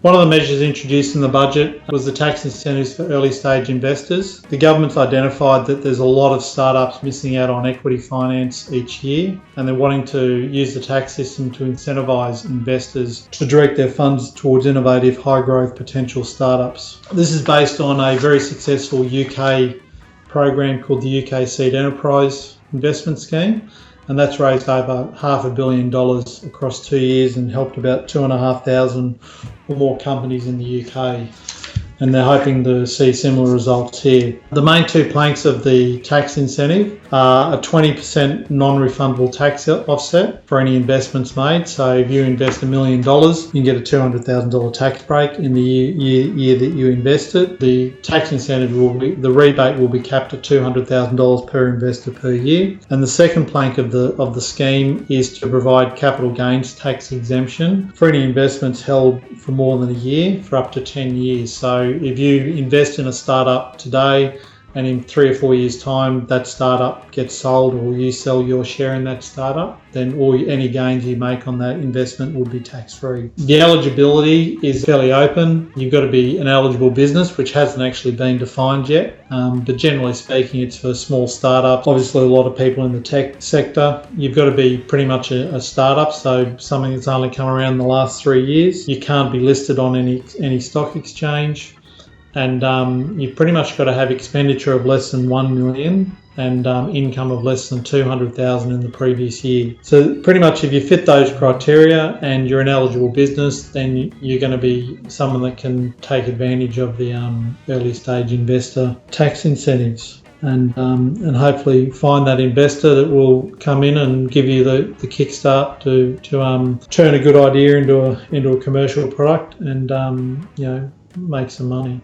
One of the measures introduced in the budget was the tax incentives for early stage investors. The government's identified that there's a lot of startups missing out on equity finance each year, and they're wanting to use the tax system to incentivise investors to direct their funds towards innovative, high growth potential startups. This is based on a very successful UK program called the UK Seed Enterprise Investment Scheme, and that's raised over $500 million across 2 years and helped about 2,500 or more companies in the UK. And they're hoping to see similar results here. The main two planks of the tax incentive are a 20% non-refundable tax offset for any investments made. So if you invest $1 million, you can get a $200,000 tax break in the year that you invested. The tax incentive the rebate will be capped at $200,000 per investor per year. And the second plank of the scheme is to provide capital gains tax exemption for any investments held for more than a year for up to 10 years. So if you invest in a startup today and in 3 or 4 years' time that startup gets sold or you sell your share in that startup, then any gains you make on that investment would be tax-free. The eligibility is fairly open. You've got to be an eligible business, which hasn't actually been defined yet, but generally speaking it's for small startups. Obviously a lot of people in the tech sector. You've got to be pretty much a startup, so something that's only come around in the last 3 years. You can't be listed on any stock exchange. And you've pretty much got to have expenditure of less than $1 million and income of less than $200,000 in the previous year. So pretty much if you fit those criteria and you're an eligible business, then you're going to be someone that can take advantage of the early stage investor tax incentives. And hopefully find that investor that will come in and give you the kickstart to turn a good idea into a commercial product and make some money.